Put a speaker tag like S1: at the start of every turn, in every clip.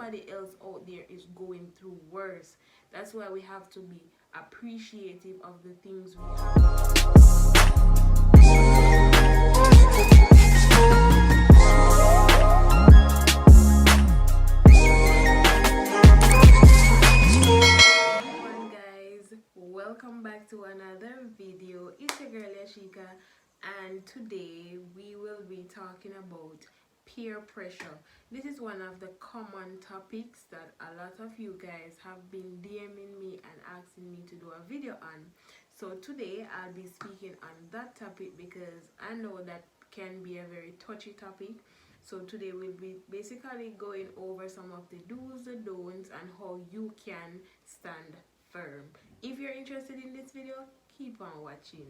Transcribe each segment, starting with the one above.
S1: somebody else out there is going through worse. That's why we have to be appreciative of the things we have. Guys, welcome back to another video. It's your girl Yashika, and today we will be talking about peer pressure. This is one of the common topics that a lot of you guys have been DMing me and asking me to do a video on. So today I'll be speaking on that topic because I know that can be a very touchy topic. So today we'll be basically going over some of the do's, the don'ts, and how you can stand firm. If you're interested in this video, keep on watching.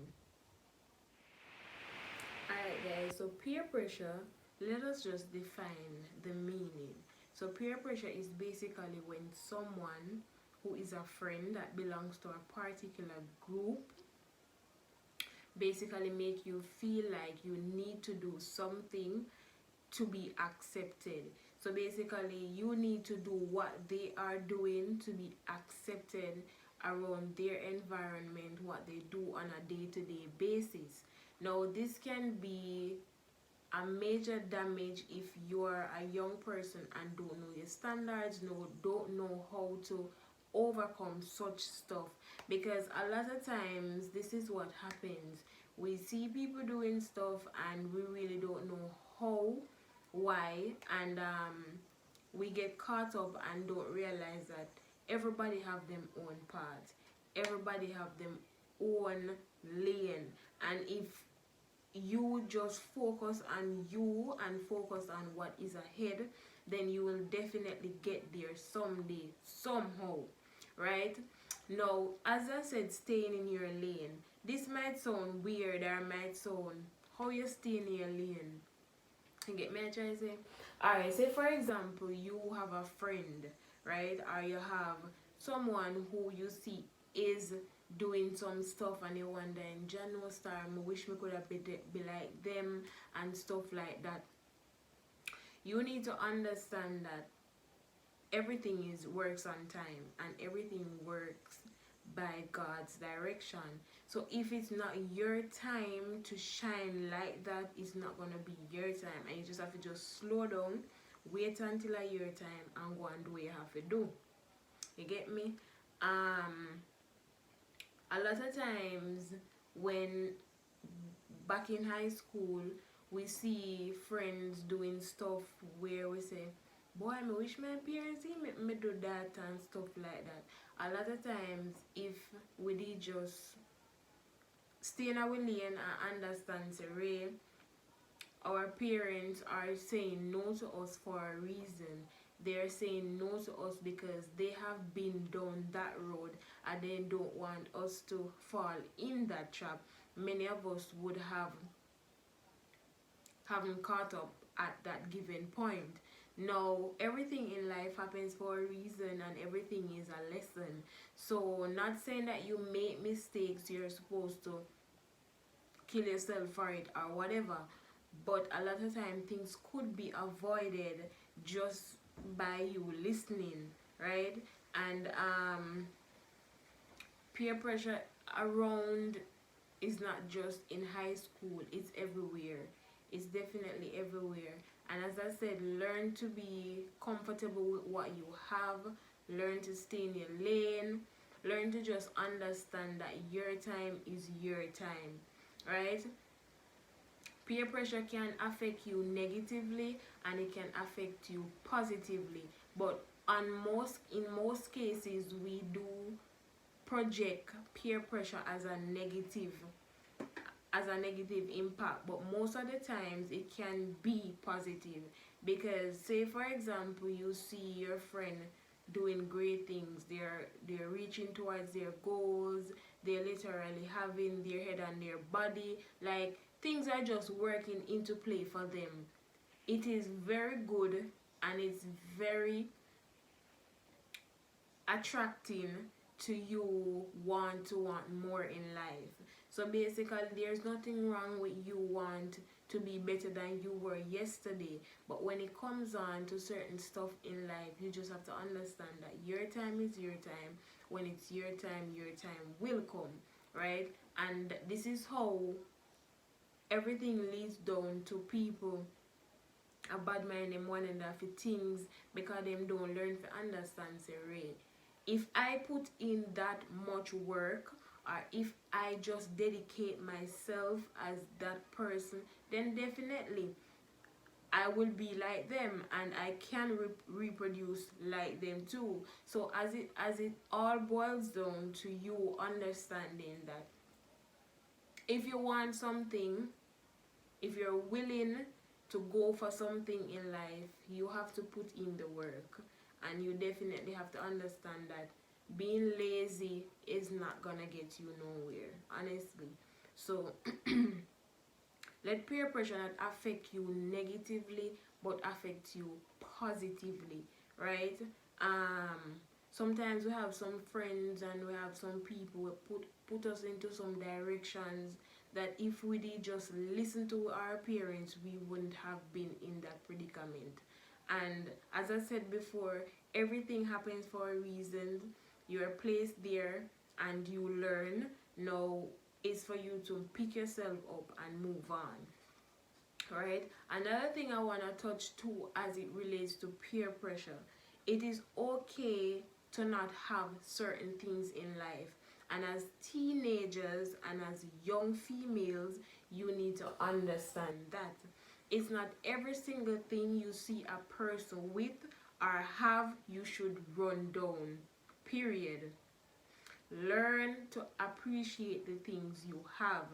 S1: Alright guys, so peer pressure, let us just define the meaning. So peer pressure is basically when someone who is a friend that belongs to a particular group basically make you feel like you need to do something to be accepted. So basically you need to do what they are doing to be accepted around their environment, what they do on a day-to-day basis. Now this can be a major damage if you're a young person and don't know your standards, don't know how to overcome such stuff, because a lot of times this is what happens. We see people doing stuff and we really don't know how, why, and we get caught up and don't realize that everybody have them own path, everybody have them own lane, and if you just focus on you and focus on what is ahead, then you will definitely get there someday, somehow, right? Now, as I said, staying in your lane, this might sound weird or might sound how you stay in your lane. You get me? I try to say, alright, say for example you have a friend, right, or you have someone who you see is doing some stuff and you wonder, in January star, I wish me could have be like them and stuff like that. You need to understand that everything works on time and everything works by God's direction. So if it's not your time to shine like that, it's not gonna be your time, and you just have to just slow down, wait until your time, and go and do what you have to do. You get me? A lot of times when back in high school we see friends doing stuff where we say, boy, I wish my parents make me do that and stuff like that. A lot of times if we did just stay in our lane and understand, say, Ray, our parents are saying no to us for a reason. They're saying no to us because they have been down that road and they don't want us to fall in that trap. Many of us would haven't caught up at that given point. Now, everything in life happens for a reason and everything is a lesson. So, not saying that you make mistakes, you're supposed to kill yourself for it or whatever, but a lot of time things could be avoided just by you listening, right? And peer pressure around is not just in high school, it's everywhere. It's definitely everywhere. And as I said, learn to be comfortable with what you have, learn to stay in your lane, learn to just understand that your time is your time, right? Peer pressure can affect you negatively and it can affect you positively, but in most cases we do project peer pressure as a negative impact, but most of the times it can be positive. Because say for example you see your friend doing great things, they're reaching towards their goals, they're literally having their head on their body, like things are just working into play for them. It is very good and it's very attracting to you want more in life. So basically there's nothing wrong with you want to be better than you were yesterday. But when it comes on to certain stuff in life, you just have to understand that your time is your time. When it's your time will come, right? And this is how everything leads down to people a bad mind them one and for things because them don't learn to understand say Ray. If I put in that much work, or if I just dedicate myself as that person, then definitely I will be like them and I can reproduce like them too. So as it all boils down to you understanding that if you want something, if you're willing to go for something in life, you have to put in the work. And you definitely have to understand that being lazy is not gonna get you nowhere, honestly. So let peer pressure not affect you negatively but affect you positively, right? Sometimes we have some friends and we have some people who put us into some directions that if we did just listen to our parents, we wouldn't have been in that predicament. And as I said before, everything happens for a reason. You are placed there and you learn. Now it's for you to pick yourself up and move on. Right? Another thing I want to touch too as it relates to peer pressure. It is okay to not have certain things in life. And as teenagers and as young females, you need to understand that it's not every single thing you see a person with or have you should run down. Period. Learn to appreciate the things you have,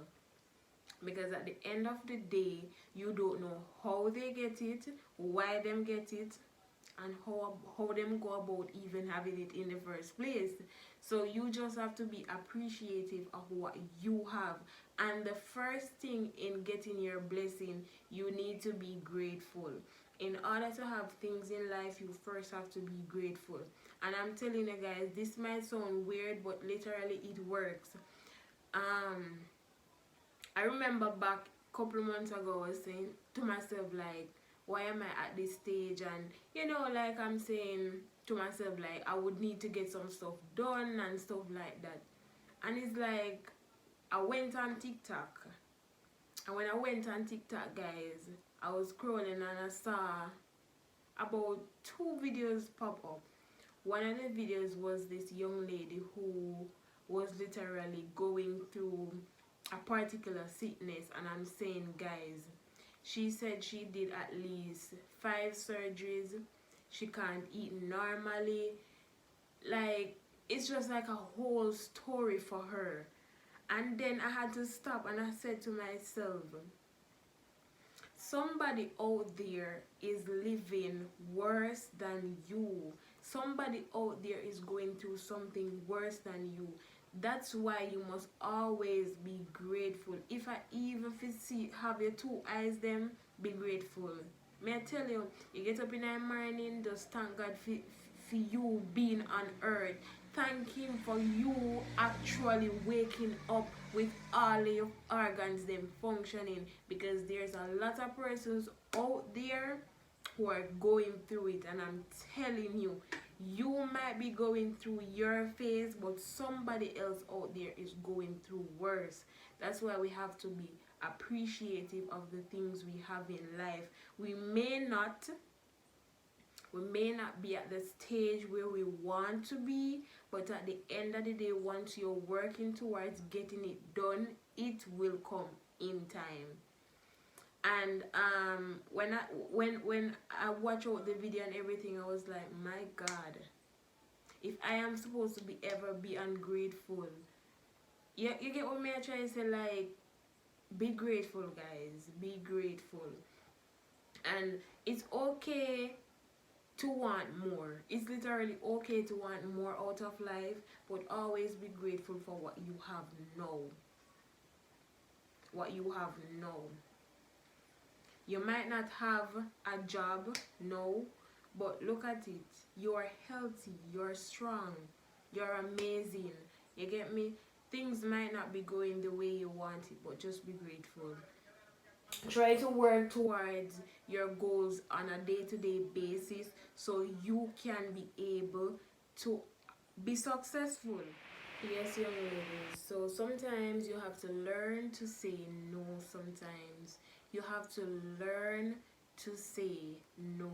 S1: because at the end of the day you don't know how they get it, why them get it, and how them go about even having it in the first place. So you just have to be appreciative of what you have. And the first thing in getting your blessing, you need to be grateful. In order to have things in life, you first have to be grateful. And I'm telling you guys, this might sound weird, but literally it works. I remember back a couple of months ago I was saying to myself like, why am I at this stage? And like I'm saying to myself like I would need to get some stuff done and stuff like that. And it's like I went on TikTok. And when I went on TikTok, guys, I was scrolling and I saw about 2 videos pop up. One of the videos was this young lady who was literally going through a particular sickness, and I'm saying, guys, she said she did at least 5 surgeries. She can't eat normally. Like, it's just like a whole story for her. And then I had to stop and I said to myself, somebody out there is living worse than you. Somebody out there is going through something worse than you. That's why you must always be grateful. If I even see have your 2 eyes them, be grateful. May I tell you, you get up in the morning, just thank God for you being on earth. Thank him for you actually waking up with all your organs them functioning, because there's a lot of persons out there who are going through it, and I'm telling you, you might be going through your phase, but somebody else out there is going through worse. That's why we have to be appreciative of the things we have in life. We may not be at the stage where we want to be, but at the end of the day, once you're working towards getting it done, it will come in time. And when I watch out the video and everything, I was like, my God, if I am supposed to be ungrateful, you get what me I try to say, like, be grateful, guys, be grateful. And it's okay to want more. It's literally okay to want more out of life, but always be grateful for what you have now. What you have now. You might not have a job, no, but look at it. You're healthy, you're strong, you're amazing. You get me? Things might not be going the way you want it, but just be grateful. Try to work towards your goals on a day-to-day basis so you can be able to be successful. Yes, young ladies. So sometimes you have to learn to say no. Sometimes you have to learn to say no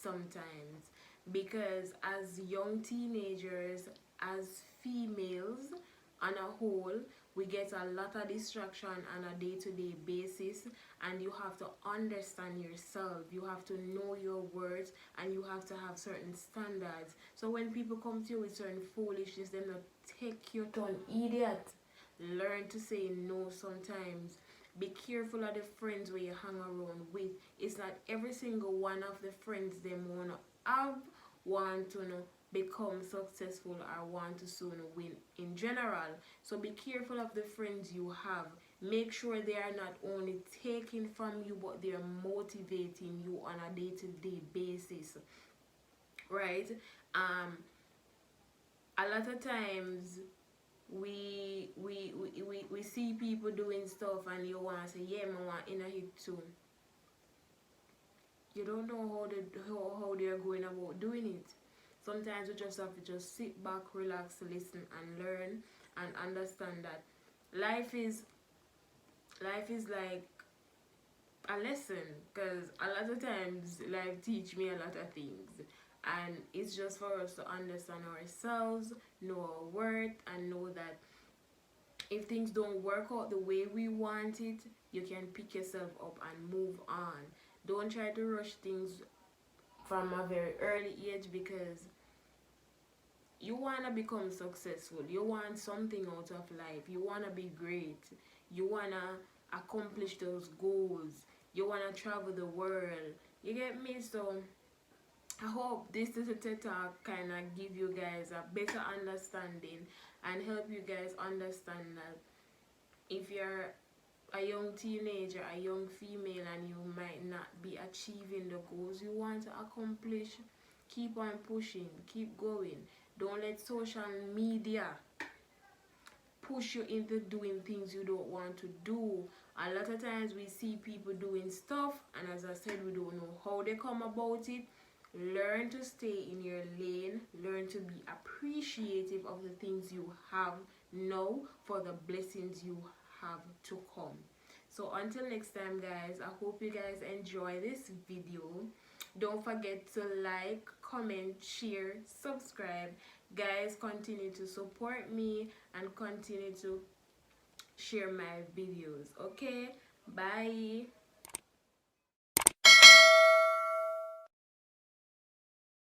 S1: sometimes, because as young teenagers, as females on a whole, we get a lot of distraction on a day-to-day basis, and you have to understand yourself, you have to know your words, and you have to have certain standards. So when people come to you with certain foolishness, they not take you to an idiot. Learn to say no sometimes. Be careful of the friends where you hang around with. It's not every single one of the friends they wanna have want to know become successful or want to soon win in general. So be careful of the friends you have. Make sure they are not only taking from you, but they are motivating you on a day-to-day basis, right? um a lot of times we see people doing stuff and you want to say, yeah, I want in a hit too. You don't know how they're going about doing it. Sometimes we just have to just sit back, relax, listen, and learn and understand that life is life is like a lesson, because a lot of times life teach me a lot of things, and it's just for us to understand ourselves, know our worth, and know that if things don't work out the way we want it, you can pick yourself up and move on. Don't try to rush things from a very early age, because you want to become successful, you want something out of life, you want to be great, you want to accomplish those goals, you want to travel the world. You get me? So I hope this is a TED Talk kind of give you guys a better understanding and help you guys understand that if you're a young teenager, a young female, and you might not be achieving the goals you want to accomplish, keep on pushing, keep going. Don't let social media push you into doing things you don't want to do. A lot of times we see people doing stuff, and as I said, we don't know how they come about it. Learn to stay in your lane, learn to be appreciative of the things you have now for the blessings you have to come. So until next time, guys, I hope you guys enjoy this video. Don't forget to like, comment, share, subscribe. Guys, continue to support me and continue to share my videos. Okay, bye.